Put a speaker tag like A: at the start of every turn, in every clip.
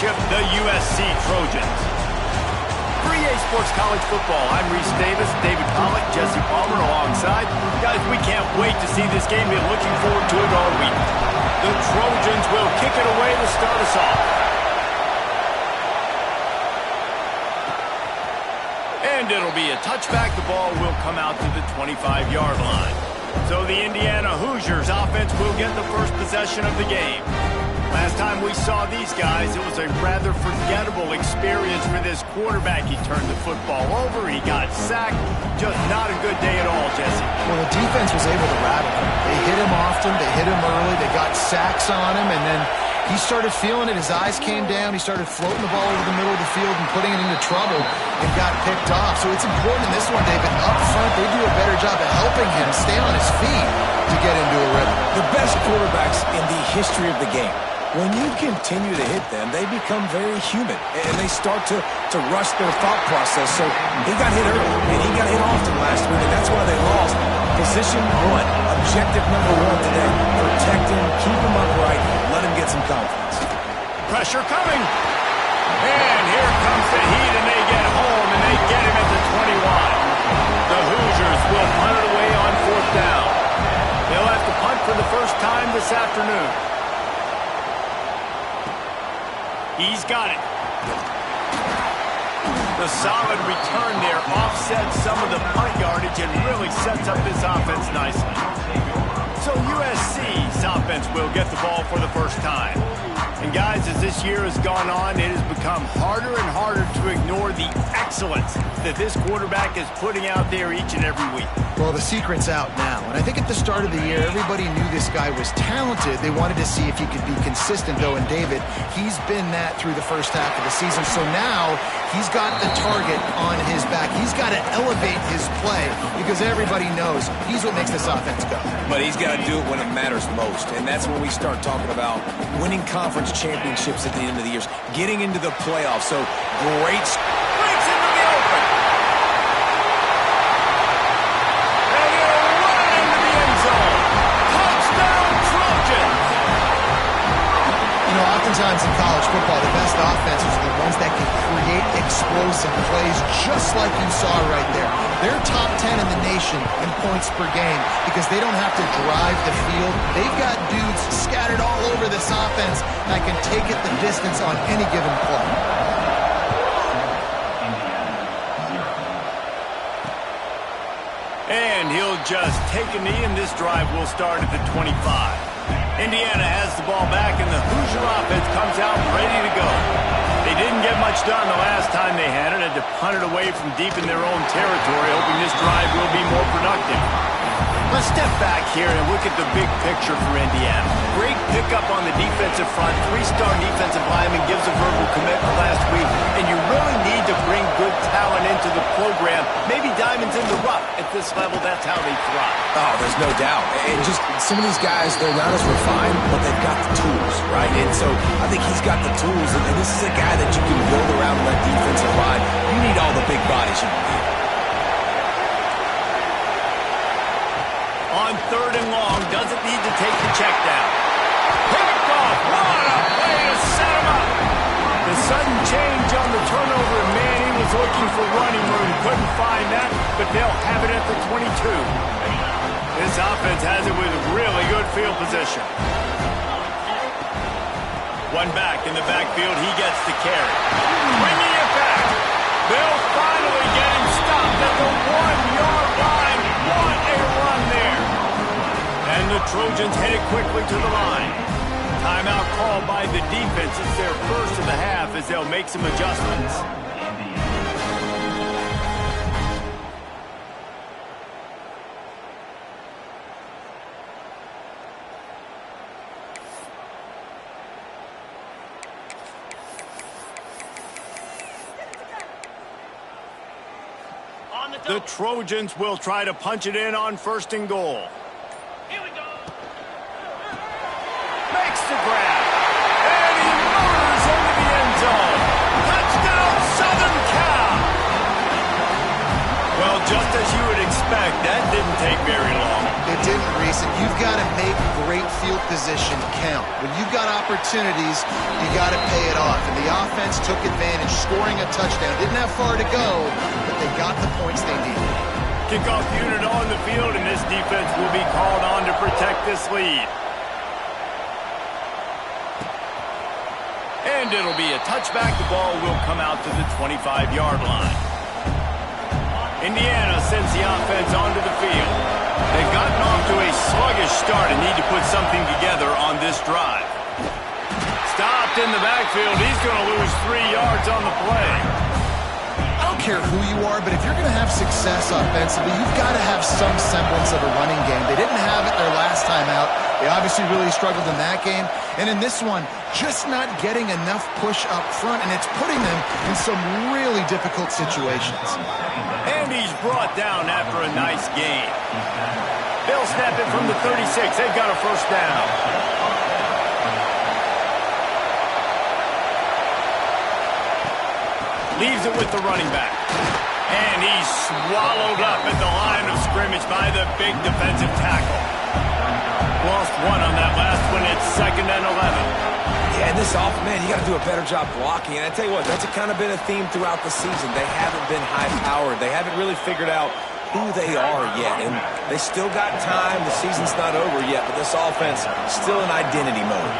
A: championship, the USC Trojans. For EA Sports College Football, I'm Reese Davis, David Pollack, Jesse Palmer alongside. Guys, we can't wait to see this game. Been looking forward to it all week. The Trojans will kick it away to start us off. And it'll be a touchback. The ball will come out to the 25-yard line. So the Indiana Hoosiers offense will get the first possession of the game. Last time we saw these guys, it was a rather forgettable experience for this quarterback. He turned the football over, he got sacked. Just not a good day at all, Jesse.
B: Well, the defense was able to rattle him. They hit him often, they hit him early, they got sacks on him, and then he started feeling it. His eyes came down, he started floating the ball over the middle of the field and putting it into trouble and got picked off. So it's important in this one, David, up front, they do a better job of helping him stay on his feet to get into a rhythm.
C: The best quarterbacks in the history of the game, when you continue to hit them, they become very human, and they start to rush their thought process. So he got hit early, and he got hit often last week, and that's why they lost. Position one, objective number one today. Protect him, keep him upright, let him get some confidence.
A: Pressure coming. And here comes the heat, and they get home, and they get him at the 21. The Hoosiers will punt it away on fourth down. They'll have to punt for the first time this afternoon. He's got it. The solid return there offsets some of the punt yardage and really sets up this offense nicely. So USC's offense will get the ball for the first time. And guys, as this year has gone on, it has become harder and harder to ignore the excellence that this quarterback is putting out there each and every week.
B: Well, the secret's out now, and I think at the start of the year, everybody knew this guy was talented. They wanted to see if he could be consistent, though, and David, he's been that through the first half of the season. So now he's got the target on his back. He's got to elevate his play because everybody knows he's what makes this offense go.
C: But he's got to do it when it matters most, and that's when we start talking about winning conference championships at the end of the year, getting into the playoffs. So great breaks into the open.
A: And he'll run into the end zone. Touchdown, Trojans!
B: You know, oftentimes in college football, the best offenses are the ones that can create explosive plays, just like you saw right there. They're top 10 in the nation in points per game because they don't have to drive the field. They've got dudes scattered all over this offense that can take it the distance on any given play.
A: And he'll just take a knee, and this drive will start at the 25. Indiana has the ball back, and the Hoosier offense comes out ready to go. They didn't get much done the last time they had it, had to punt it away from deep in their own territory, hoping this drive will be more productive. Let's step back here and look at the big picture for Indiana. Great pickup on the defensive front. Three-star defensive lineman gives a verbal commitment last week, and you really need to bring good talent into the program. Maybe diamonds in the rough. At this level, that's how they thrive.
C: Oh, there's no doubt. And just some of these guys, they're not as refined, but they've got the tools, right? And so I think he's got the tools, and this is a guy that you can build around that defensive line. You need all the big bodies you can get.
A: On third and long, doesn't need to take the check down. Picked off. What a way to set him up. The sudden change on the turnover, man, he was looking for running room. Couldn't find that, but they'll have it at the 22. This offense has it with really good field position. One back in the backfield, he gets the carry. Bringing it back. They'll finally get him stopped at the 1-yard line. What a run there. And the Trojans head it quickly to the line. Timeout called by the defense. It's their first of the half as they'll make some adjustments. The Trojans will try to punch it in on first and goal.
D: Here we go.
A: Makes the grab. And he motors into the end zone. Touchdown, Southern Cal. Well, just as you would expect, that didn't take very long.
B: It didn't, Reese. Listen, you've got to make great field position count. When you've got opportunities, you got to pay it off. And the offense took advantage, scoring a touchdown. Didn't have far to go, but they got the points they needed.
A: Kickoff unit on the field, and this defense will be called on to protect this lead. And it'll be a touchback. The ball will come out to the 25-yard line. Indiana sends the offense onto the field. They've gotten off to a sluggish start and need to put something together on this drive. Stopped in the backfield. He's going to lose 3 yards on the play.
B: I don't care who you are, but if you're going to have success offensively, you've got to have some semblance of a running game. They didn't have it their last time out. They obviously really struggled in that game. And in this one, just not getting enough push up front, and it's putting them in some really difficult situations.
A: And he's brought down after a nice gain. They'll snap it from the 36. They've got a first down. Leaves it with the running back. And he's swallowed up at the line of scrimmage by the big defensive tackle. Lost one on that last one. It's 2nd and 11.
C: Yeah, this man, you got to do a better job blocking. And I tell you what, that's kind of been a theme throughout the season. They haven't been high-powered. They haven't really figured out who they are yet. And they still got time. The season's not over yet, but this offense still in identity mode.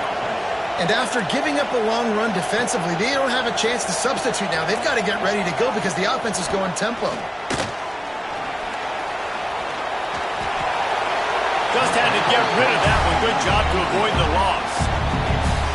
B: And after giving up a long run defensively, they don't have a chance to substitute now. They've got to get ready to go because the offense is going tempo.
A: Just had to get rid of that one. Good job to avoid the loss.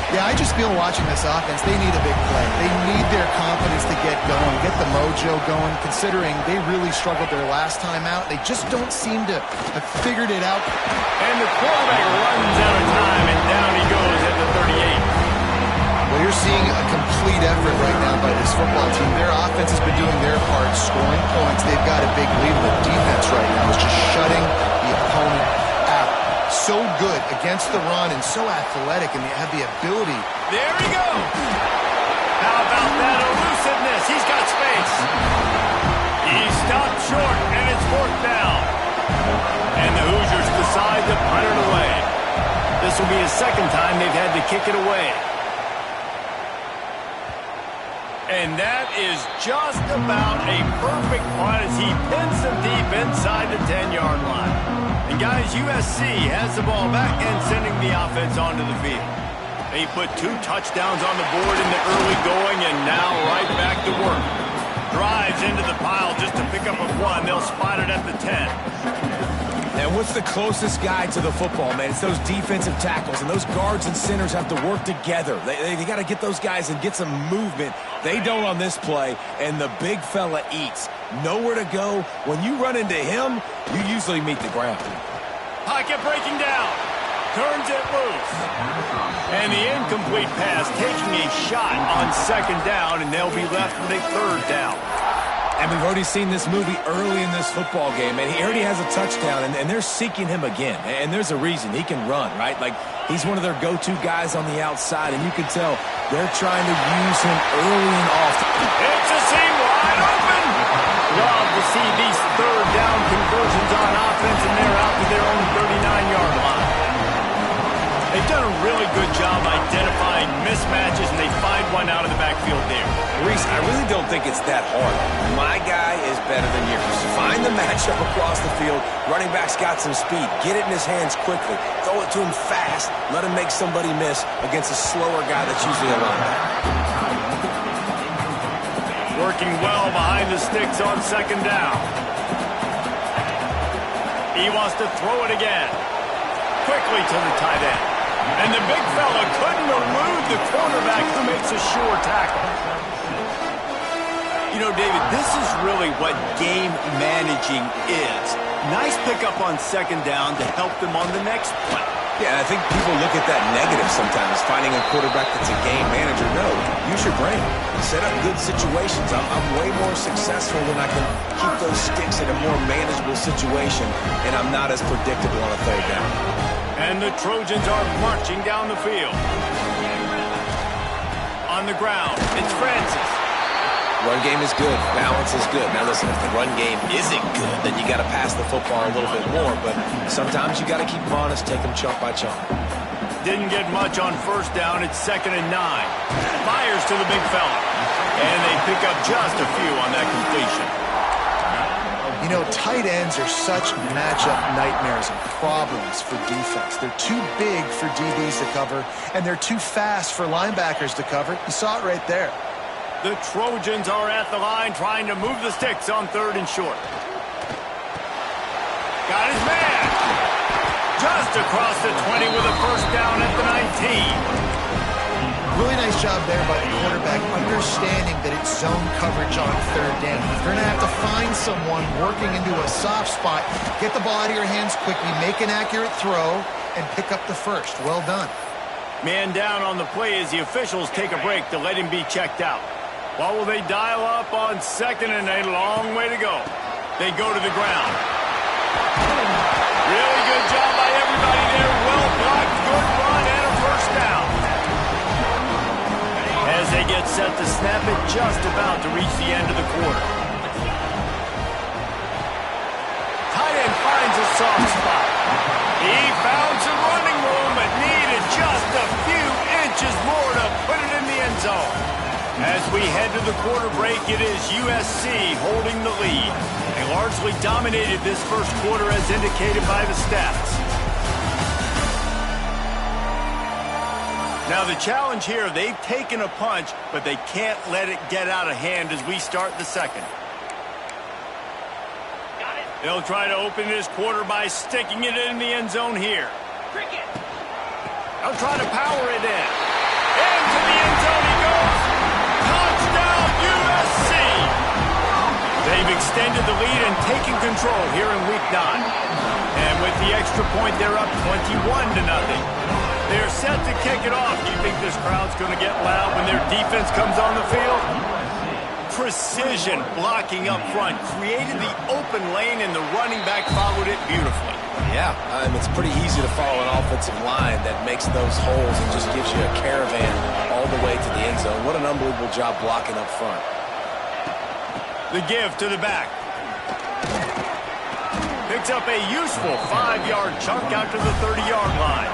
B: Yeah, I just feel watching this offense, they need a big play. They need their confidence to get going, get the mojo going, considering they really struggled their last time out. They just don't seem to have figured it out.
A: And the quarterback runs out of time, and down he goes at the 38.
B: Well, you're seeing a complete effort right now by this football team. Their offense has been doing their part, scoring points. They've got a big lead. The defense right now is just shutting the opponent out. So good against the run and so athletic, and they have the ability.
A: There he goes. How about that elusiveness? He's got space. He stopped short, and it's 4th down. And the Hoosiers decide to punt it away. This will be his 2nd time they've had to kick it away. And that is just about a perfect punt as he pins them deep inside the 10-yard line. And guys, USC has the ball back and sending the offense onto the field. They put 2 touchdowns on the board in the early going and now right back to work. Drives into the pile just to pick up a 1. They'll spot it at the 10.
C: And what's the closest guy to the football, man? It's those defensive tackles, and those guards and centers have to work together. They got to get those guys and get some movement. They don't on this play, and the big fella eats. Nowhere to go. When you run into him, you usually meet the ground.
A: Pocket breaking down. Turns it loose. And the incomplete pass taking a shot on 2nd down, and they'll be left with a 3rd down.
C: And we've already seen this movie early in this football game, and he already has a touchdown, and they're seeking him again. And there's a reason. He can run, right? Like, he's one of their go-to guys on the outside, and you can tell they're trying to use him early and often.
A: It's a seam wide open. Love to see these 3rd down conversions on offense, and they're out to their own 39-yard line. They've done a really good job identifying mismatches, and they find one out of the backfield there.
C: Reese, I really don't think it's that hard. My guy is better than yours. Find the matchup across the field. Running back's got some speed. Get it in his hands quickly. Throw it to him fast. Let him make somebody miss against a slower guy that's usually a linebacker.
A: Working well behind the sticks on 2nd down. He wants to throw it again. Quickly to the tight end. And the big fella couldn't elude the quarterback who makes a sure tackle. You know, David, this is really what game managing is. Nice pickup on 2nd down to help them on the next play.
C: Yeah, I think people look at that negative sometimes, finding a quarterback that's a game manager. No, use your brain. Set up good situations. I'm way more successful when I can keep those sticks in a more manageable situation, and I'm not as predictable on a 3rd down.
A: And the Trojans are marching down the field. On the ground, it's Francis.
C: Run game is good. Balance is good. Now listen, if the run game isn't good, then you got to pass the football a little bit more. But sometimes you got to keep them honest, take them chunk by chunk.
A: Didn't get much on first down. It's 2nd and 9. Fires to the big fella. And they pick up just a few on that completion.
B: You know, tight ends are such matchup nightmares and problems for defense. They're too big for DBs to cover, and they're too fast for linebackers to cover. You saw it right there.
A: The Trojans are at the line trying to move the sticks on 3rd and short. Got his man. Just across the 20 with a first down at the 19.
B: Really nice job there by the quarterback, understanding that it's zone coverage on 3rd down. You're going to have to find someone working into a soft spot, get the ball out of your hands quickly, make an accurate throw, and pick up the first. Well done.
A: Man down on the play as the officials take a break to let him be checked out. What will they dial up on 2nd and a long way to go? They go to the ground. Really good job by everybody there. Well blocked, good run, and a first down. As they get set to snap it, just about to reach the end of the quarter. Tight end finds a soft spot. He found some running room, but needed just a few inches more to put it in the end zone. As we head to the quarter break, it is USC holding the lead. They largely dominated this first quarter as indicated by the stats. Now the challenge here, they've taken a punch, but they can't let it get out of hand as we start the second. They'll try to open this quarter by sticking it in the end zone here. They'll try to power it in. Into the end zone he goes. Touchdown USC! They've extended the lead and taken control here in week 9. And with the extra point, they're up 21-0. They're set to kick it off. Do you think this crowd's going to get loud when their defense comes on the field? Precision blocking up front created the open lane, and the running back followed it beautifully.
C: Yeah, it's pretty easy to follow an offensive line that makes those holes and just gives you a caravan all the way to the end zone. What an unbelievable job blocking up front.
A: The give to the back. Picks up a useful 5-yard chunk out to the 30-yard line.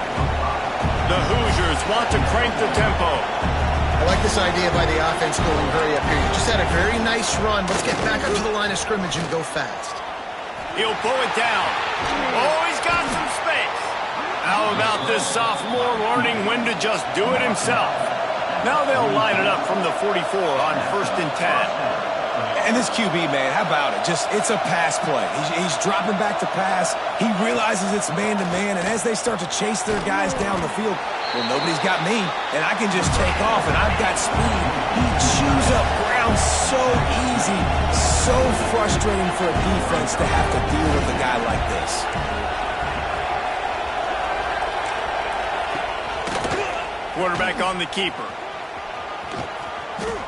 A: The Hoosiers want to crank the tempo.
B: I like this idea by the offense going hurry up here. You just had a very nice run. Let's get back up to the line of scrimmage and go fast.
A: He'll pull it down. Oh, he's got some space. How about this sophomore learning when to just do it himself? Now they'll line it up from the 44 on 1st and 10.
C: And this QB, man, how about it? It's a pass play. He's dropping back to pass. He realizes it's man-to-man, and as they start to chase their guys down the field, well, nobody's got me, and I can just take off, and I've got speed. He chews up ground so easy, so frustrating for a defense to have to deal with a guy like this.
A: Quarterback on the keeper.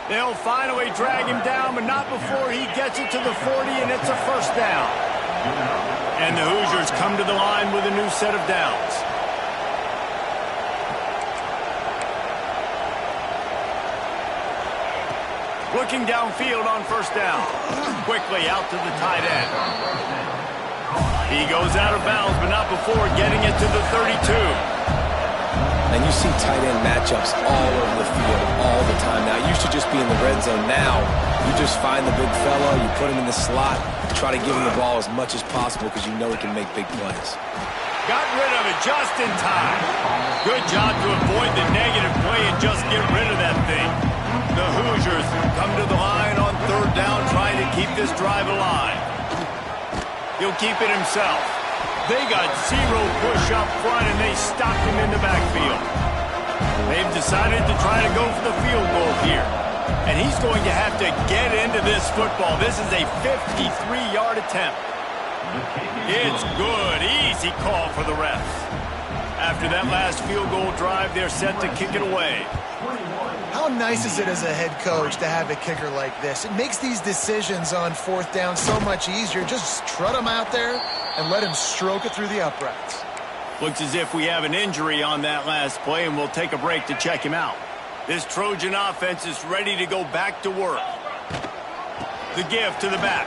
A: They'll finally drag him down, but not before he gets it to the 40, and it's a first down. And the Hoosiers come to the line with a new set of downs. Looking downfield on first down. Quickly out to the tight end. He goes out of bounds, but not before getting it to the 32.
C: And you see tight end matchups all over the field all the time now. It used to just be in the red zone. Now you just find the big fella, you put him in the slot, try to give him the ball as much as possible because you know he can make big plays.
A: Got rid of it just in time. Good job to avoid the negative play and just get rid of that thing. The Hoosiers come to the line on 3rd down, trying to keep this drive alive. He'll keep it himself. They got 0 push up front, and they stopped him in the backfield. They've decided to try to go for the field goal here. And he's going to have to get into this football. This is a 53-yard attempt. It's good. Easy call for the refs. After that last field goal drive, they're set to kick it away.
B: How nice is it as a head coach to have a kicker like this? It makes these decisions on 4th down so much easier. Just trot him out there and let him stroke it through the uprights.
A: Looks as if we have an injury on that last play, and we'll take a break to check him out. This Trojan offense is ready to go back to work. The give to the back.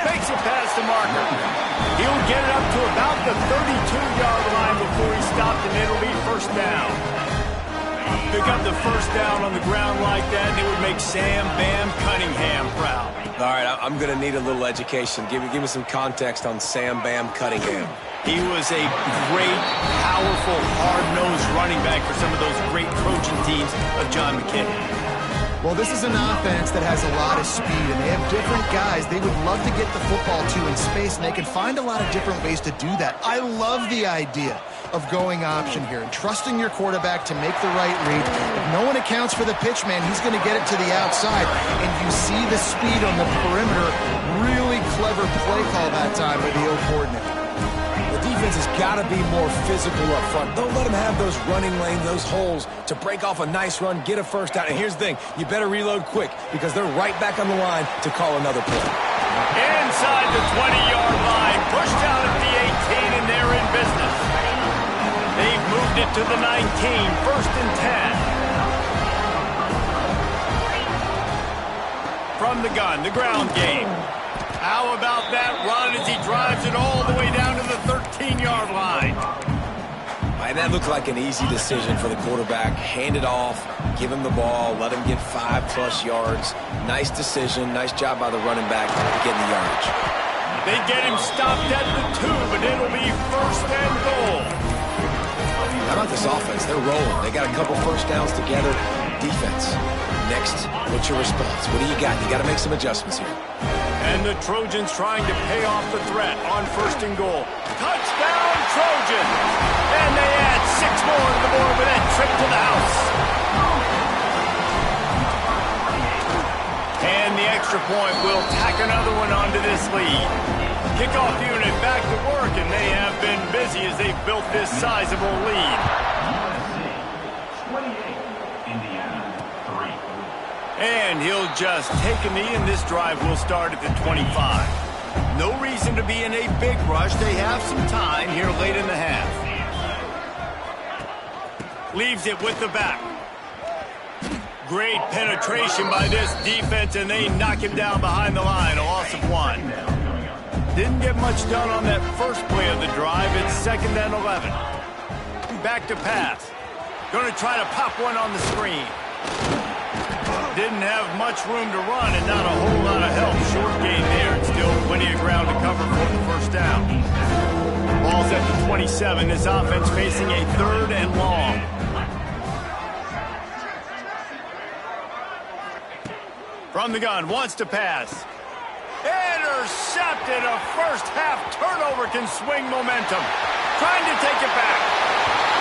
A: Makes it past the marker. He'll get it up to about the 32-yard line before he stopped, and it'll be first down. Pick up the first down on the ground like that, and it would make Sam Bam Cunningham proud.
C: All right, I'm going to need a little education. Give me some context on Sam Bam Cunningham.
A: He was a great, powerful, hard-nosed running back for some of those great Trojan teams of John McKay.
B: Well, this is an offense that has a lot of speed, and they have different guys they would love to get the football to in space, and they can find a lot of different ways to do that. I love the idea of going option here and trusting your quarterback to make the right read. If no one accounts for the pitch, man, he's going to get it to the outside, and you see the speed on the perimeter. Really clever play call that time by the O coordinator.
C: The defense has got to be more physical up front. Don't let them have those running lanes, those holes to break off a nice run, get a first down. And here's the thing, you better reload quick because they're right back on the line to call another play.
A: Inside the 20-yard line, pushed out at the 18, and they're in business. They've moved it to the 19, first and 10. From the gun, the ground game. How about that run as he drives it all the way down to the 13-yard line?
C: And that looked like an easy decision for the quarterback. Hand it off, give him the ball, let him get 5+ yards. Nice decision, nice job by the running back getting the yardage.
A: They get him stopped at the 2, but it'll be first and goal.
C: How about this offense? They're rolling. They got a couple first downs together. Defense. Next, what's your response? What do you got? You got to make some adjustments here.
A: And the Trojans trying to pay off the threat on first and goal. Touchdown, Trojans! And they add 6 more to the board with that trip to the house. And the extra point will tack another one onto this lead. Kickoff unit back to work, and they have been busy as they've built this sizable lead. And he'll just take a knee, and this drive will start at the 25. No reason to be in a big rush. They have some time here late in the half. Leaves it with the back. Great penetration by this defense, and they knock him down behind the line. A loss of 1. Didn't get much done on that first play of the drive. It's second and 11. Back to pass. Going to try to pop one on the screen. Didn't have much room to run and not a whole lot of help. Short gain there and still plenty of ground to cover for the first down. Ball's at the 27. This offense facing a 3rd and long. From the gun, wants to pass. Intercepted. A first half turnover can swing momentum. Trying to take it back.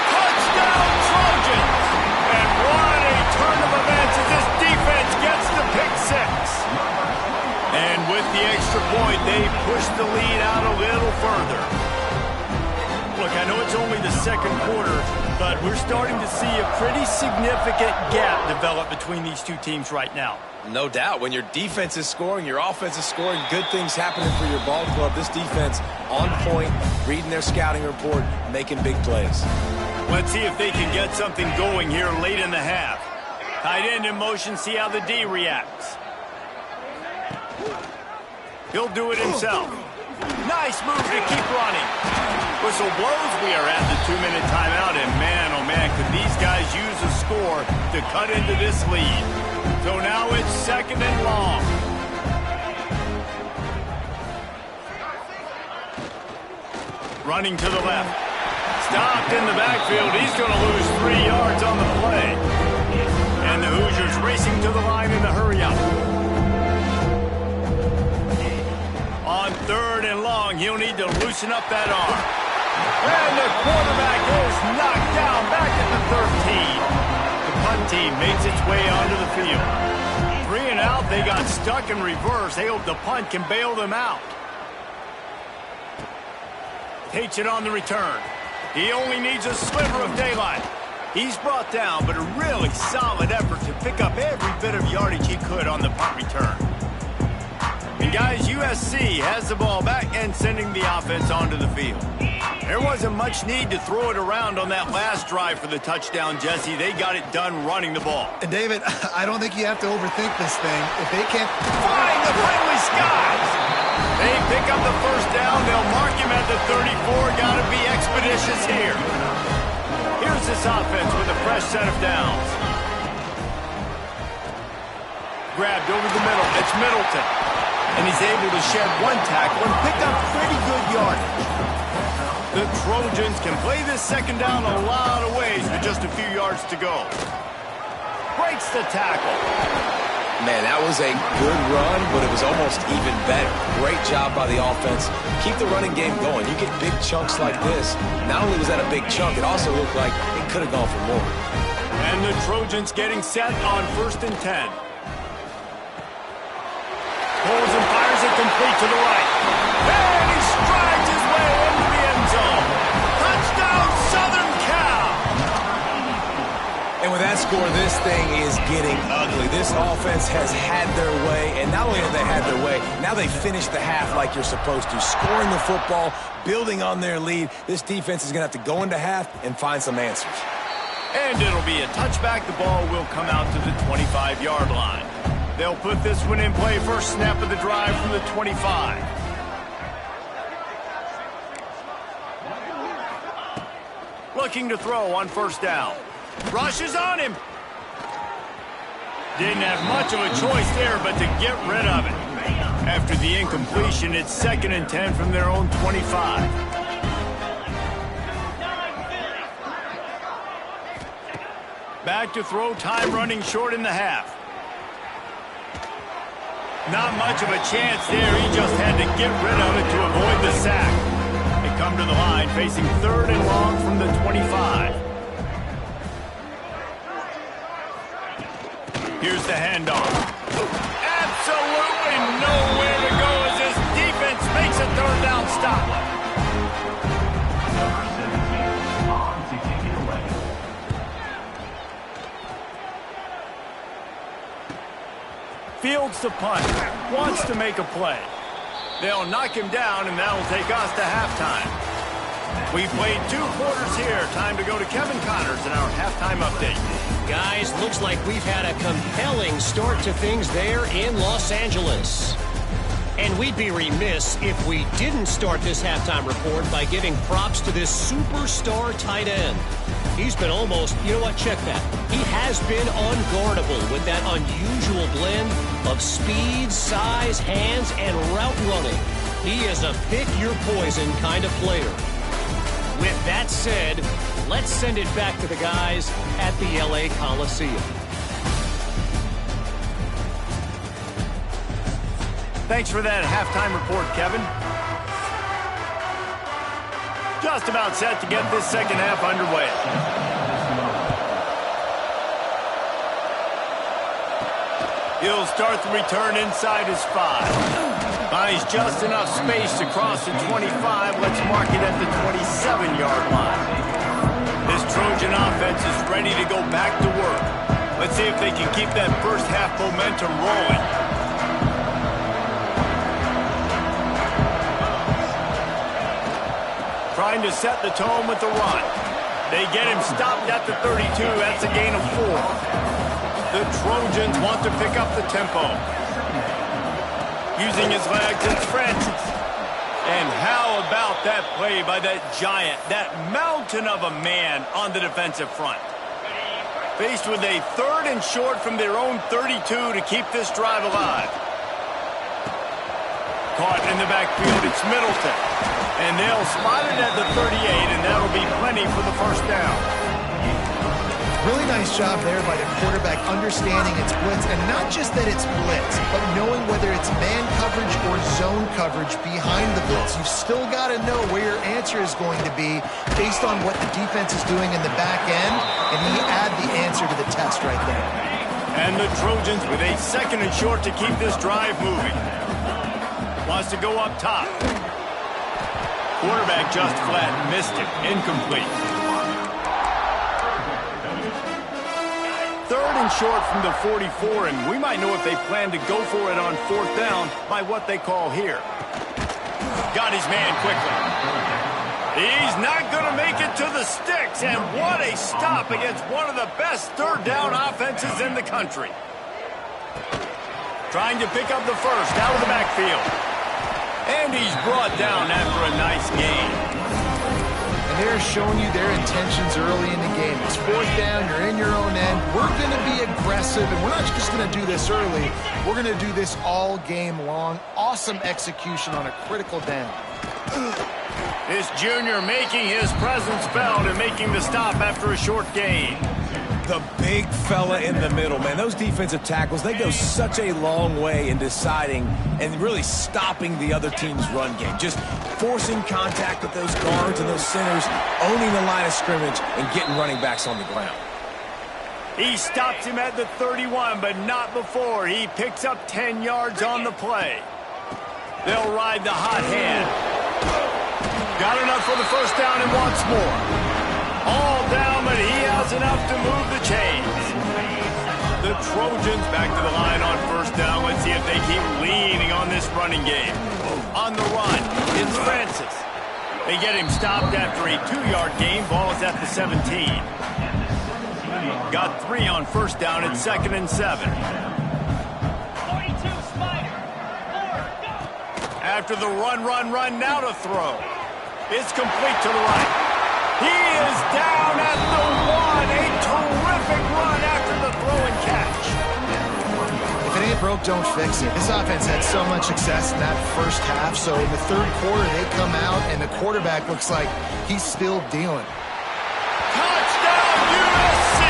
A: Touchdown, Trojans! And what a turn of events as this defense gets the pick 6. And with the extra point, they push the lead out a little further. Look, I know it's only the second quarter, but we're starting to see a pretty significant gap develop between these two teams right now.
C: No doubt. When your defense is scoring, your offense is scoring, good things happening for your ball club. This defense on point, reading their scouting report, making big plays.
A: Let's see if they can get something going here late in the half. Tight end in motion, see how the D reacts. He'll do it himself. Nice move to keep running. Whistle blows, we are at the 2-minute timeout, and man, oh man, could these guys use a score to cut into this lead. So now it's second and long. Running to the left. Stopped in the backfield. He's going to lose 3 yards on the play. And the Hoosiers racing to the line in the hurry-up. On 3rd and long, he'll need to loosen up that arm. And the quarterback is knocked down back at the 13. The punt team makes its way onto the field. 3 and out, they got stuck in reverse. They hope the punt can bail them out. Takes it on the return. He only needs a sliver of daylight. He's brought down, but a really solid effort to pick up every bit of yardage he could on the punt return. And guys, USC has the ball back and sending the offense onto the field. There wasn't much need to throw it around on that last drive for the touchdown, Jesse. They got it done running the ball.
B: And David, I don't think you have to overthink this thing. If they can't...
A: Flying the friendly skies! They pick up the first down. They'll mark him at the 34. Got to be expeditious here. Here's this offense with a fresh set of downs. Grabbed over the middle. It's Middleton. And he's able to shed one tackle and pick up pretty good yardage. The Trojans can play this second down a lot of ways with just a few yards to go. Breaks the tackle.
C: Man, that was a good run, but it was almost even better. Great job by the offense. Keep the running game going. You get big chunks like this. Not only was that a big chunk, it also looked like it could have gone for more.
A: And the Trojans getting set on 1st and 10. Pulls and fires it complete to the right. And he strides his way into the end zone. Touchdown, Southern Cal!
C: And with that score, this thing is getting ugly. This offense has had their way, and not only have they had their way, now they finished the half like you're supposed to, scoring the football, building on their lead. This defense is going to have to go into half and find some answers.
A: And it'll be a touchback. The ball will come out to the 25-yard line. They'll put this one in play. First snap of the drive from the 25. Looking to throw on 1st down. Rushes on him. Didn't have much of a choice there but to get rid of it. After the incompletion, it's 2nd and 10 from their own 25. Back to throw, time running short in the half. Not much of a chance there. He just had to get rid of it to avoid the sack. They come to the line facing 3rd and long from the 25. Here's the handoff. Absolutely nowhere to go as this defense makes a 3rd down stop. Fields the punt. Wants to make a play. They'll knock him down, and that'll take us to halftime. We played 2 quarters here. Time to go to Kevin Connors in our halftime update.
D: Guys, looks like we've had a compelling start to things there in Los Angeles. And we'd be remiss if we didn't start this halftime report by giving props to this superstar tight end. He's been almost, you know what, check that. He has been unguardable with that unusual blend of speed, size, hands, and route running. He is a pick-your-poison kind of player. With that said, let's send it back to the guys at the LA Coliseum.
A: Thanks for that halftime report, Kevin. Just about set to get this second half underway. He'll start the return inside his 5. Buys just enough space to cross the 25. Let's mark it at the 27-yard line. This Trojan offense is ready to go back to work. Let's see if they can keep that first half momentum rolling. Trying to set the tone with the run. They get him stopped at the 32. That's a gain of 4. The Trojans want to pick up the tempo. Using his legs, it's Francis. And how about that play by that giant, that mountain of a man on the defensive front? Faced with a 3rd and short from their own 32 to keep this drive alive. Caught in the backfield, it's Middleton. And they'll spot it at the 38, and that'll be plenty for the first down.
B: Really nice job there by the quarterback understanding it's blitz, and not just that it's blitz, but knowing whether it's man coverage or zone coverage behind the blitz. You've still got to know where your answer is going to be based on what the defense is doing in the back end, and he add the answer to the test right there.
A: And the Trojans with a 2nd and short to keep this drive moving. Wants to go up top. Quarterback just flat missed it. Incomplete. 3rd third and short from the 44, and we might know if they plan to go for it on fourth down by what they call here. Got his man quickly. He's not going to make it to the sticks, and what a stop against one of the best third down offenses in the country. Trying to pick up the first out of the backfield. And he's brought down after a nice gain.
B: And they're showing you their intentions early in the game. It's fourth down, you're in your own end. We're going to be aggressive, and we're not just going to do this early. We're going to do this all game long. Awesome execution on a critical down.
A: This junior making his presence felt and making the stop after a short gain.
C: The big fella in the middle, man. Those defensive tackles, they go such a long way in deciding and really stopping the other team's run game. Just forcing contact with those guards and those centers, owning the line of scrimmage, and getting running backs on the ground.
A: He stops him at the 31, but not before. He picks up 10 yards on the play. They'll ride the hot hand. Got enough for the first down and wants more. All down, but he has enough to move the chains. The Trojans back to the line on first down. Let's see if they keep leaning on this running game. On the run, it's Francis. They get him stopped after a 2-yard gain. Ball is at the 17. Got 3 on first down at 2nd and 7.
E: 42, Spider. 4, go.
A: After the run, now to throw. It's complete to the right. He is down at the 1. A terrific run after the throw and catch.
B: If it ain't broke, don't fix it. This offense had so much success in that first half, so in the third quarter, they come out, and the quarterback looks like he's still dealing.
A: Touchdown, USC!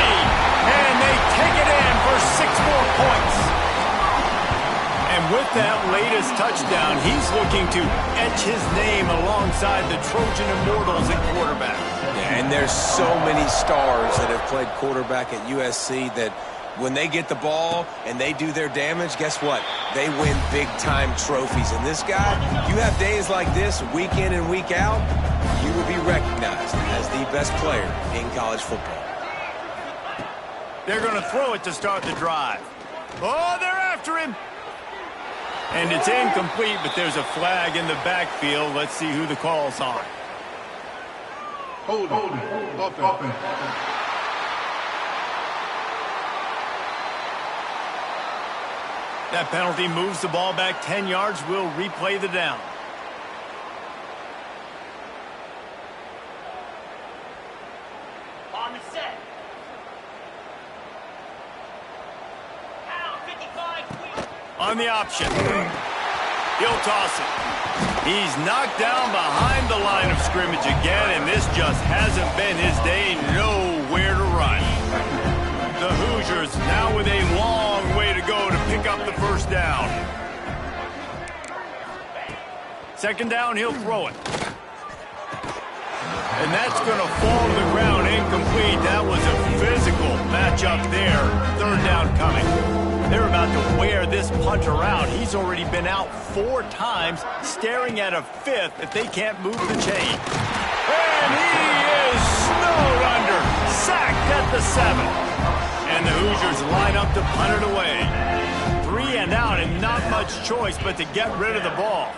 A: And they take it in for 6 more points. And with that latest touchdown, he's looking to etch his name alongside the Trojan Immortals at quarterback.
C: Yeah, and there's so many stars that have played quarterback at USC that when they get the ball and they do their damage, guess what? They win big-time trophies. And this guy, you have days like this, week in and week out, you will be recognized as the best player in college football.
A: They're going to throw it to start the drive. Oh, they're after him. And it's incomplete, but there's a flag in the backfield. Let's see who the call's on.
F: Hold it. Open.
A: That penalty moves the ball back 10 yards. We'll replay the down.
E: On the set. Pound 55.
A: On the option. He'll toss it. He's knocked down behind the line of scrimmage again, and this just hasn't been his day. Nowhere to run. The Hoosiers now with a long way to go to pick up the first down. Second down, he'll throw it. And that's going to fall to the ground incomplete. That was a physical matchup there. Third down coming. They're about to wear this punter out. He's already been out 4 times, staring at a 5th if they can't move the chain. And he is snowed under, sacked at the 7. And the Hoosiers line up to punt it away. 3 and out, and not much choice but to get rid of the ball.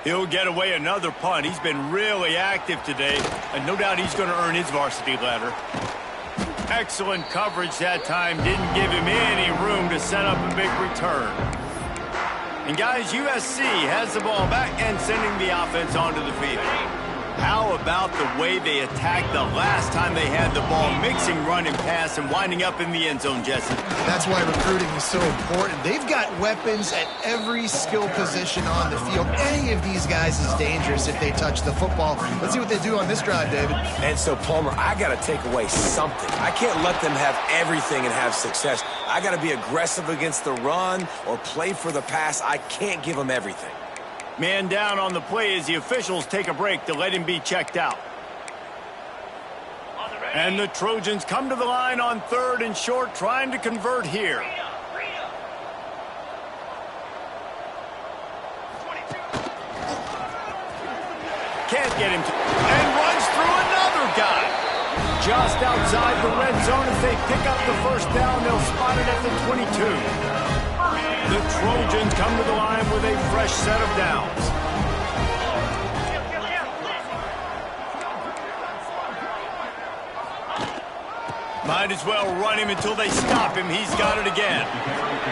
A: He'll get away another punt. He's been really active today, and no doubt he's going to earn his varsity letter. Excellent coverage that time. Didn't give him any room to set up a big return. And guys, USC has the ball back and sending the offense onto the field. How about the way they attacked the last time they had the ball, mixing run and pass and winding up in the end zone, Jesse?
B: That's why recruiting is so important. They've got weapons at every skill position on the field. Any of these guys is dangerous if they touch the football. Let's see what they do on this drive, David.
C: And so, Palmer, I got to take away something. I can't let them have everything and have success. I got to be aggressive against the run or play for the pass. I can't give them everything.
A: Man down on the play as the officials take a break to let him be checked out. And the Trojans come to the line on 3rd and short, trying to convert here. Can't get him to, and runs through another guy. just outside the red zone. If they pick up the first down, they'll spot it at the 22. The Trojans come to the line with a fresh set of downs. Might as well run him until they stop him. He's got it again.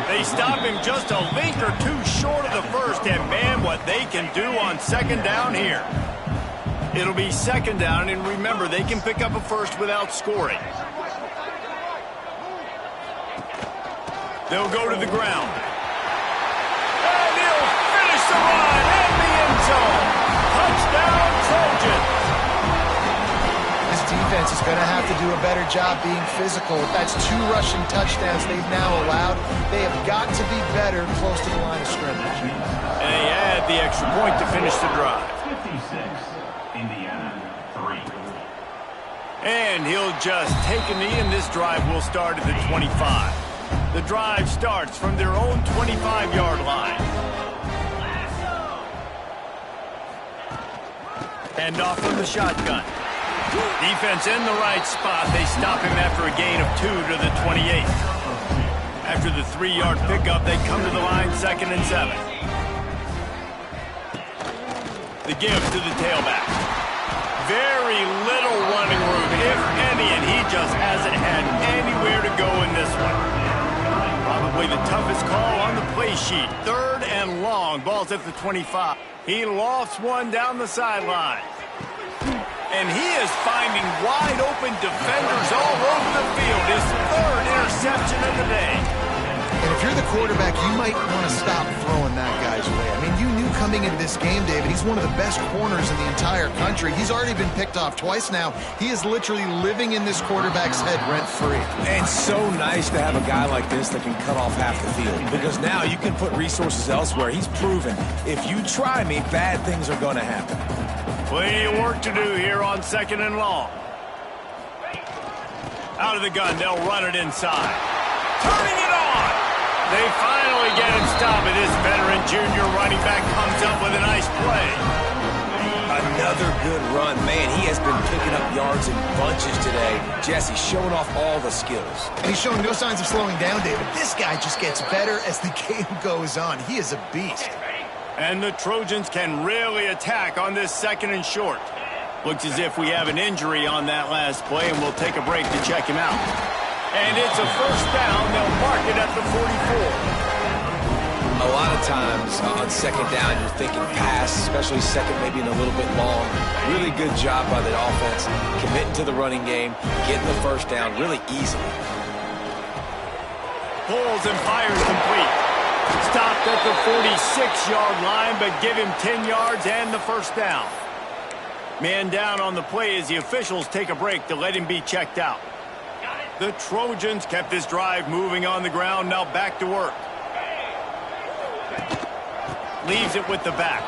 A: They stop him just a link or two short of the first, and man, what they can do on second down here. It'll be second down, and remember, they can pick up a first without scoring. They'll go to the ground. And he'll finish the run in the end zone. Touchdown, Trojans.
B: This defense is going to have to do a better job being physical. That's 2 rushing touchdowns they've now allowed. They have got to be better close to the line of scrimmage.
A: And they add the extra point to finish the drive.
F: 56, Indiana, 3.
A: And he'll just take a knee, and this drive will start at the 25. The drive starts from their own 25-yard line. Hand off from the shotgun. Defense in the right spot. They stop him after a gain of 2 to the 28. After the 3-yard pickup, they come to the line 2nd and 7. The give to the tailback. Very little running room, if any, and he just hasn't had anywhere to go in this one. Probably the toughest call on the play sheet. 3rd and long. Ball's at the 25. He lofts one down the sideline. And he is finding wide open defenders all over the field. His 3rd interception of the day.
B: And if you're the quarterback, you might want to stop throwing that guy's way. I mean, you knew coming into this game, David, he's one of the best corners in the entire country. He's already been picked off twice now. He is literally living in this quarterback's head rent-free.
C: And so nice to have a guy like this that can cut off half the field. Because now you can put resources elsewhere. He's proven, if you try me, bad things are going to happen.
A: Plenty of work to do here on 2nd and long. Out of the gun, they'll run it inside. Turning it on! They finally get him stopped, and this veteran junior running back comes up with a nice play.
C: Another good run. Man, he has been picking up yards in bunches today. Jesse showing off all the skills.
B: And he's showing no signs of slowing down, David. This guy just gets better as the game goes on. He is a beast.
A: And the Trojans can really attack on this 2nd and short. Looks as if we have an injury on that last play, and we'll take a break to check him out. And it's a first down. They'll mark it at the 44.
C: A lot of times on 2nd down, you're thinking pass, especially 2nd, maybe in a little bit long. Really good job by the offense, committing to the running game, getting the first down really easily.
A: Pulls and fires complete. Stopped at the 46-yard line, but give him 10 yards and the first down. Man down on the play as the officials take a break to let him be checked out. The Trojans kept this drive moving on the ground, now back to work. Leaves it with the back.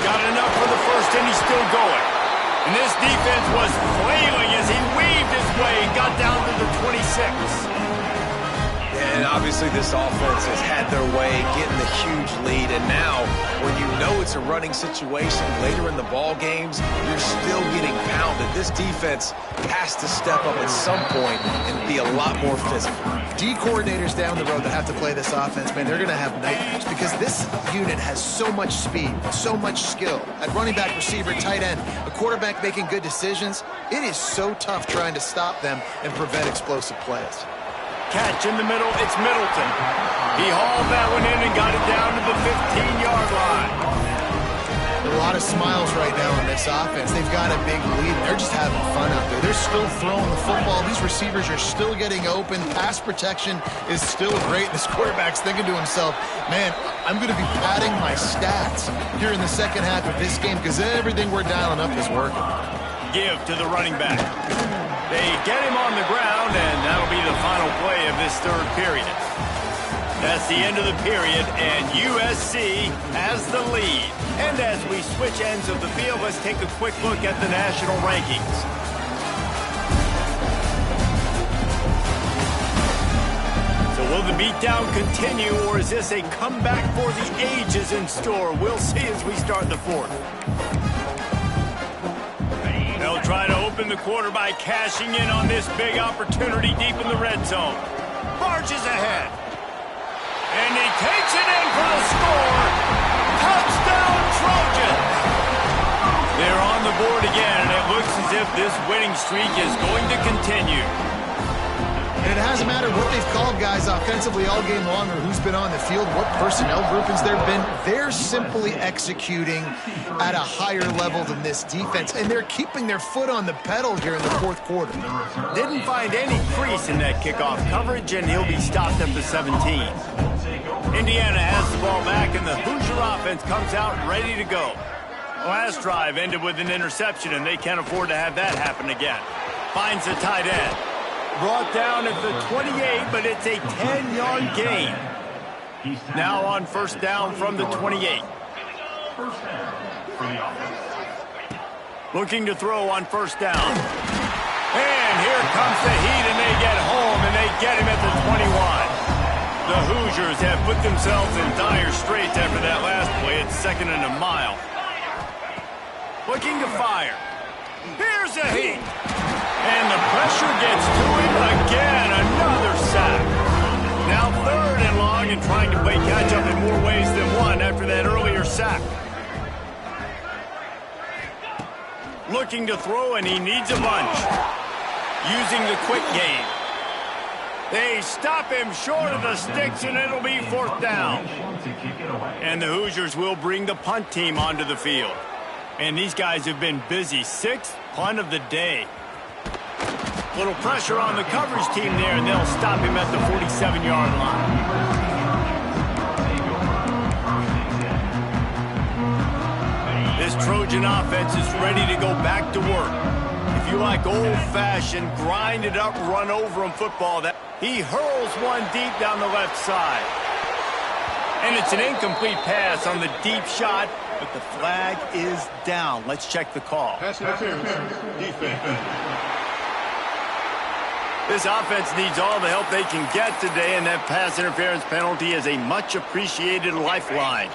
A: Got enough for the first, and he's still going. And this defense was flailing as he weaved his way and got down to the 26.
C: And obviously this offense has had their way, getting the huge lead. And now, when you know it's a running situation later in the ball games, you're still getting pounded. This defense has to step up at some point and be a lot more physical.
B: D coordinators down the road that have to play this offense, man, they're going to have nightmares because this unit has so much speed, so much skill. At running back, receiver, tight end, a quarterback making good decisions, it is so tough trying to stop them and prevent explosive plays.
A: Catch in the middle, it's Middleton. He hauled that one in and got it down to the 15-yard line.
B: A lot of smiles right now on this offense. They've got a big lead. They're just having fun out there. They're still throwing the football. These receivers are still getting open. Pass protection is still great. This quarterback's thinking to himself, man, I'm going to be padding my stats here in the second half of this game because everything we're dialing up is working.
A: Give to the running back. They get him on the ground, and that'll be the final play of this 3rd period. That's the end of the period, and USC has the lead. And as we switch ends of the field, let's take a quick look at the national rankings. So will the beatdown continue, or is this a comeback for the ages in store? We'll see as we start the 4th. They'll try to open the quarter by cashing in on this big opportunity deep in the red zone. Marches ahead. And he takes it in for the score. Touchdown, Trojans! They're on the board again, and it looks as if this winning streak is going to continue.
B: And it hasn't mattered what they've called guys offensively all game long or who's been on the field, what personnel groupings there have been. They're simply executing at a higher level than this defense, and they're keeping their foot on the pedal here in the fourth quarter.
A: Didn't find any crease in that kickoff coverage, and he'll be stopped at the 17. Indiana has the ball back, and the Hoosier offense comes out ready to go. Last drive ended with an interception, and they can't afford to have that happen again. Finds the tight end. Brought down at the 28, but it's a 10-yard gain. Now on first down from the 28.
F: First down for the offense.
A: Looking to throw on first down. And here comes the heat, and they get home, and they get him at the 21. The Hoosiers have put themselves in dire straits after that last play. It's 2nd and a mile. Looking to fire. Here's a heat. And the pressure gets to him again. Another sack. Now 3rd and long and trying to play catch up in more ways than one after that earlier sack. Looking to throw, and he needs a bunch. Using the quick game. They stop him short of the sticks, and it'll be 4th down. And the Hoosiers will bring the punt team onto the field. And these guys have been busy. 6th punt of the day. Little pressure on the coverage team there, and they'll stop him at the 47-yard line. This Trojan offense is ready to go back to work. If you like old-fashioned, grind-it-up, run-over-'em football, that he hurls one deep down the left side. And it's an incomplete pass on the deep shot, but the flag is down. Let's check the call.
G: Pass interference. Defense.
A: This offense needs all the help they can get today, and that pass interference penalty is a much-appreciated lifeline.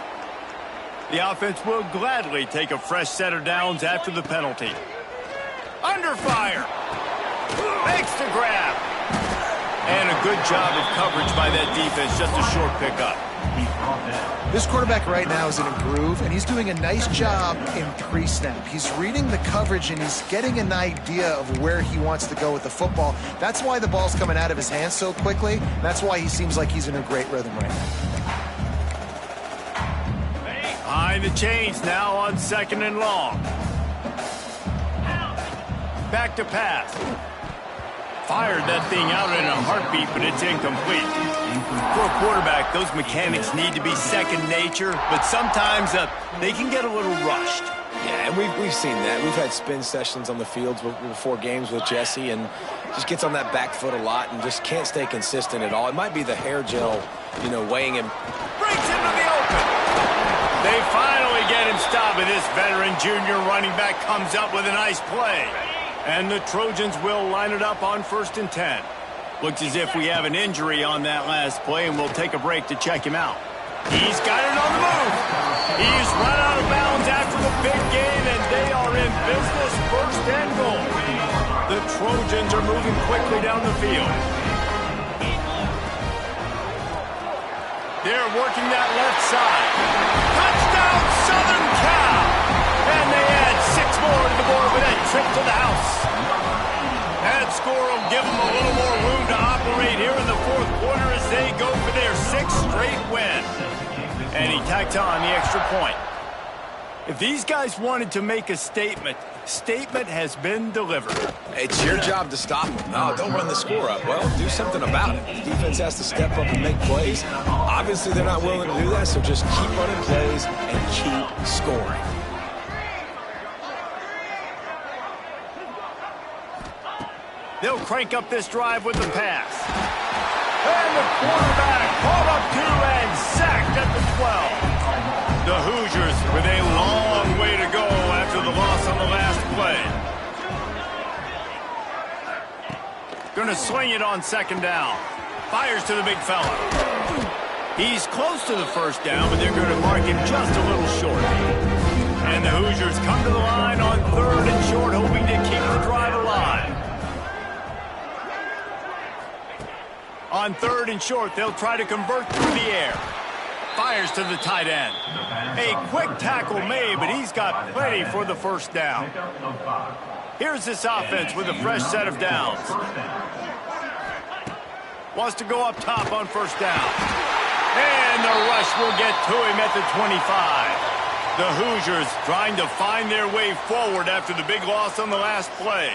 A: The offense will gladly take a fresh set of downs after the penalty. Under fire. Makes the grab. And a good job of coverage by that defense, just a short pickup.
B: This quarterback right now is in a groove, and he's doing a nice job in pre-snap. He's reading the coverage, and he's getting an idea of where he wants to go with the football. That's why the ball's coming out of his hands so quickly. That's why he seems like he's in a great rhythm right now.
A: Behind the chains now on 2nd and long. Back to pass. Fired that thing out in a heartbeat, but it's incomplete. For a quarterback, those mechanics need to be second nature, but sometimes they can get a little rushed.
C: Yeah, and we've seen that. We've had spin sessions on the fields before games with Jesse, and just gets on that back foot a lot and just can't stay consistent at all. It might be the hair gel, weighing him.
A: Breaks into the open. They finally get him stopped, and this veteran junior running back comes up with a nice play. And the Trojans will line it up on 1st and 10. Looks as if we have an injury on that last play, and we'll take a break to check him out. He's got it on the move. He's run out of bounds after the big game, and they are in business, 1st and goal. The Trojans are moving quickly down the field. They're working that left side. Touchdown, Southern Cal! And they add 6 more to the board with a trip to the house. That score will give them a little more room to operate here in the 4th quarter as they go for their 6th straight win. And he tacks on the extra point. If these guys wanted to make a statement has been delivered.
C: It's your job to stop them. No, don't run the score up. Well, do something about it. The defense has to step up and make plays. Obviously, they're not willing to do that, so just keep running plays and keep scoring.
A: They'll crank up this drive with the pass. And the quarterback caught up to and sacked at the 12. The Hoosiers with a long way to go after the loss on the last play. Gonna swing it on 2nd down. Fires to the big fella. He's close to the 1st down, but they're going to mark him just a little short. And the Hoosiers come to the line on 3rd and short, hoping to keep the drive alive. On 3rd and short, they'll try to convert through the air. Fires to the tight end. A quick tackle made, but he's got plenty for the first down. Here's this offense with a fresh set of downs. Wants to go up top on first down. And the rush will get to him at the 25. The Hoosiers trying to find their way forward after the big loss on the last play.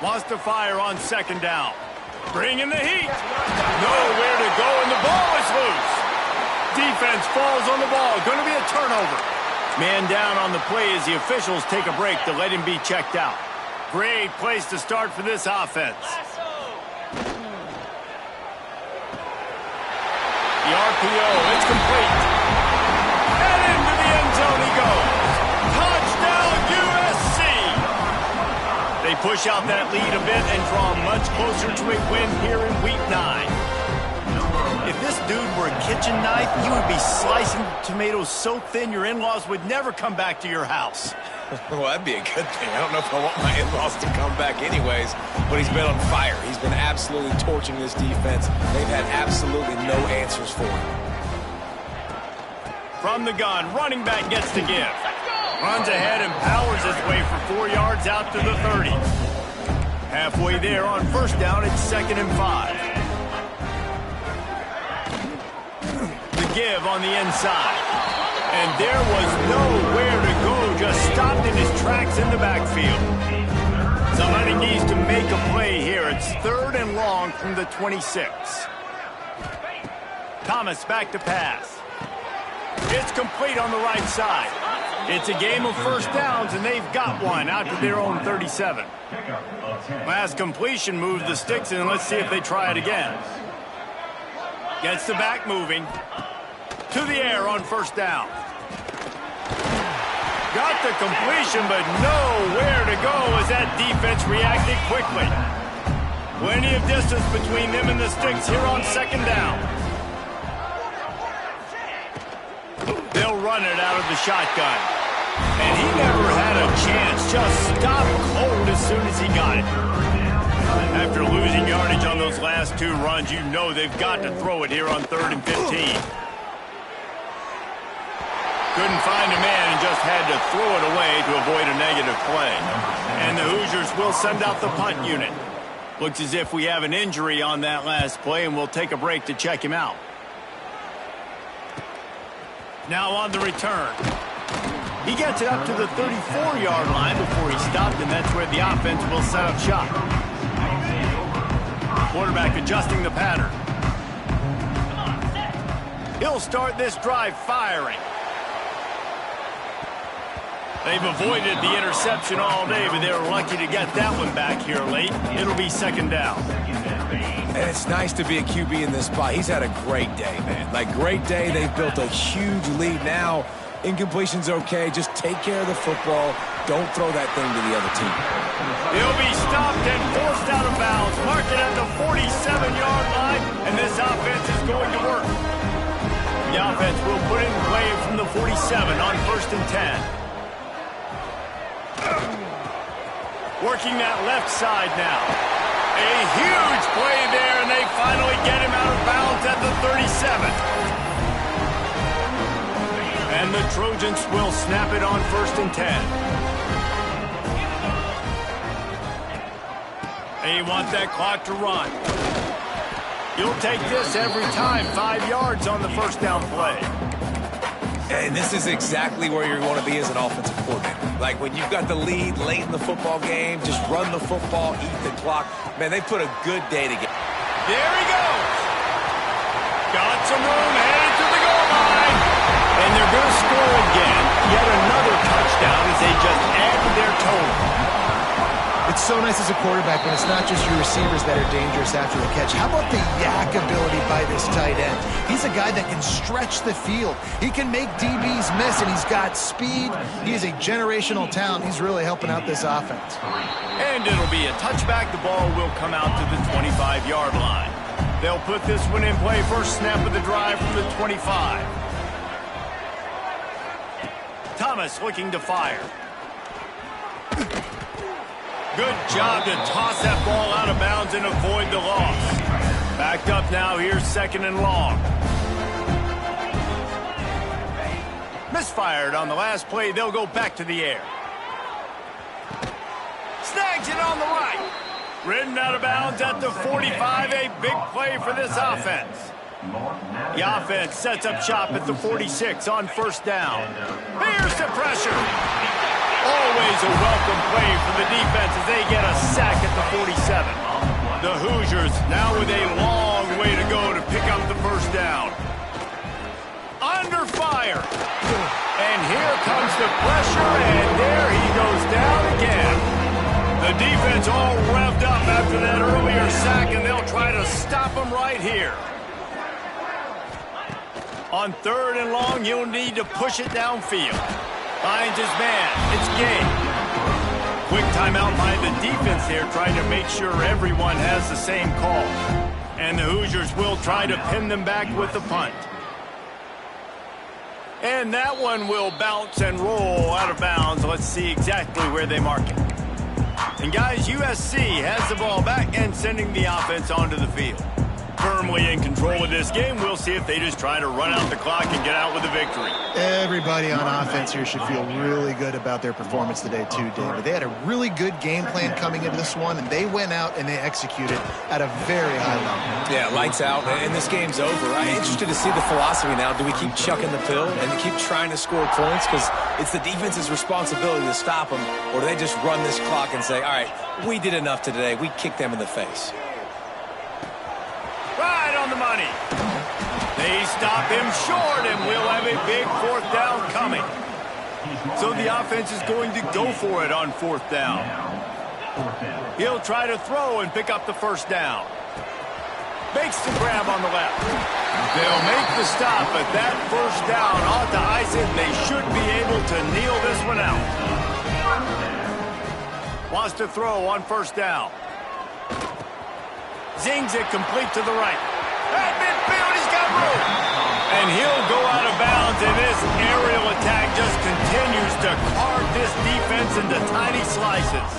A: Wants to fire on 2nd down. Bringing the heat. Nowhere to go, and the ball is loose. Defense falls on the ball. Going to be a turnover. Man down on the play as the officials take a break to let him be checked out. Great place to start for this offense. The RPO, it's complete. And into the end zone he goes. Touchdown, USC! They push out that lead a bit and draw much closer to a win here in Week 9. If this dude were a kitchen knife, you would be slicing tomatoes so thin your in-laws would never come back to your house.
C: Well, that'd be a good thing. I don't know if I want my in-laws to come back anyways, but he's been on fire. He's been absolutely torching this defense. They've had absolutely no answers for him.
A: From the gun, running back gets to give. Runs ahead and powers his way for 4 yards out to the 30. Halfway there on first down, it's 2nd and 5. The give on the inside. And there was nowhere to go, just stopped in his tracks in the backfield. Somebody needs to make a play here. It's 3rd and long from the 26. Thomas back to pass. It's complete on the right side. It's a game of first downs, and they've got one out to their own 37. Last completion moved the sticks, and let's see if they try it again. Gets the back moving. To the air on first down. Got the completion, but nowhere to go as that defense reacted quickly. Plenty of distance between them and the sticks here on 2nd down. They'll run it out of the shotgun. And he never had a chance. Just stopped cold as soon as he got it. After losing yardage on those last 2 runs, you know they've got to throw it here on 3rd and 15. Couldn't find a man and just had to throw it away to avoid a negative play. And the Hoosiers will send out the punt unit. Looks as if we have an injury on that last play, and we'll take a break to check him out. Now on the return. He gets it up to the 34-yard line before he stopped, and that's where the offense will set up shop. Quarterback adjusting the pattern. He'll start this drive firing. They've avoided the interception all day, but they were lucky to get that one back here late. It'll be 2nd down.
C: And it's nice to be a QB in this spot. He's had a great day, man. Like, great day. They've built a huge lead now. Incompletion's okay. Just take care of the football. Don't throw that thing to the other team.
A: He'll be stopped and forced out of bounds. Marked it at the 47-yard line, and this offense is going to work. The offense will put it in play from the 47 on 1st and 10. Working that left side now. A huge play there, and they finally get him out of bounds at the 37. And the Trojans will snap it on 1st and 10. They want that clock to run. You'll take this every time. 5 yards on the first down play.
C: And this is exactly where you want to be as an offensive coordinator. Like, when you've got the lead late in the football game, just run the football, eat the clock. Man, they put a good day together.
A: There he goes. Got some room, headed to the goal line. And they're going to score again. Yet another touchdown as they just add to their total.
B: It's so nice as a quarterback when it's not just your receivers that are dangerous after the catch. How about the yak ability by this tight end? He's a guy that can stretch the field. He can make DBs miss, and he's got speed. He is a generational talent. He's really helping out this offense.
A: And it'll be a touchback. The ball will come out to the 25-yard line. They'll put this one in play. First snap of the drive from the 25. Thomas looking to fire. Good job to toss that ball out of bounds and avoid the loss. Backed up now, here's 2nd and long. Misfired on the last play, they'll go back to the air. Snags it on the right. Ridden out of bounds at the 45, a big play for this offense. The offense sets up shop at the 46 on 1st down. Here's the pressure. Always a welcome play for the defense as they get a sack at the 47. The Hoosiers now with a long way to go to pick up the 1st down. Under fire. And here comes the pressure, and there he goes down again. The defense all revved up after that earlier sack, and they'll try to stop him right here. On 3rd and long, he'll need to push it downfield. Finds his man. It's game. Quick timeout by the defense here, trying to make sure everyone has the same call. And the Hoosiers will try to pin them back with the punt. And that one will bounce and roll out of bounds. Let's see exactly where they mark it. And guys, USC has the ball back and sending the offense onto the field. Firmly in control of this game. We'll see if they just try to run out the clock and get out with a victory.
B: Everybody on offense here should feel really good about their performance today too, David. They had a really good game plan coming into this one, and they went out and they executed at a very high level.
C: Yeah, lights out, and this game's over. I'm interested to see the philosophy now. Do we keep chucking the pill and keep trying to score points because it's the defense's responsibility to stop them, or do they just run this clock and say, all right, we did enough today. We kicked them in the face.
A: Right on the money. They stop him short, and we'll have a big 4th down coming. So the offense is going to go for it on 4th down. He'll try to throw and pick up the 1st down. Makes the grab on the left. They'll make the stop, but that 1st down ought to ice it. They should be able to kneel this one out. Wants to throw on 1st down. Zings it complete to the right. At midfield, he's got room. And he'll go out of bounds, and this aerial attack just continues to carve this defense into tiny slices.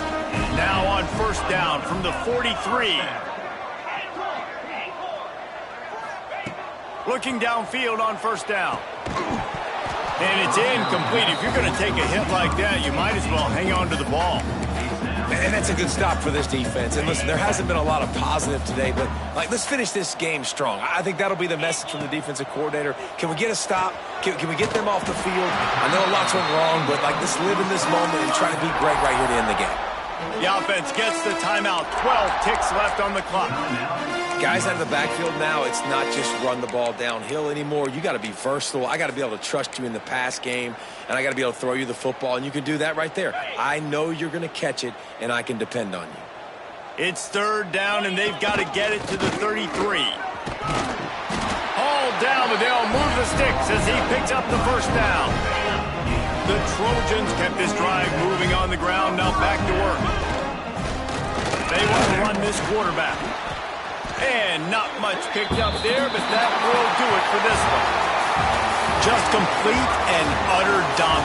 A: Now on 1st down from the 43. Looking downfield on 1st down. And it's incomplete. If you're going to take a hit like that, you might as well hang on to the ball.
C: And that's a good stop for this defense. And listen, there hasn't been a lot of positive today, but let's finish this game strong. I think that'll be the message from the defensive coordinator. Can we get a stop? Can we get them off the field? I know a lot's went wrong, but let's live in this moment and try to be great right here to end the game.
A: The offense gets the timeout. 12 ticks left on the clock.
C: Guys out of the backfield now, it's not just run the ball downhill anymore. You got to be versatile. I got to be able to trust you in the pass game, and I got to be able to throw you the football, and you can do that right there. I know you're going to catch it, and I can depend on you.
A: It's 3rd down, and they've got to get it to the 33. Hauled down, but they'll move the sticks as he picks up the 1st down. The Trojans kept this drive moving on the ground, now back to work. They want to run this quarterback. And not much picked up there, but that will do it for this one. Just complete and utter dominance.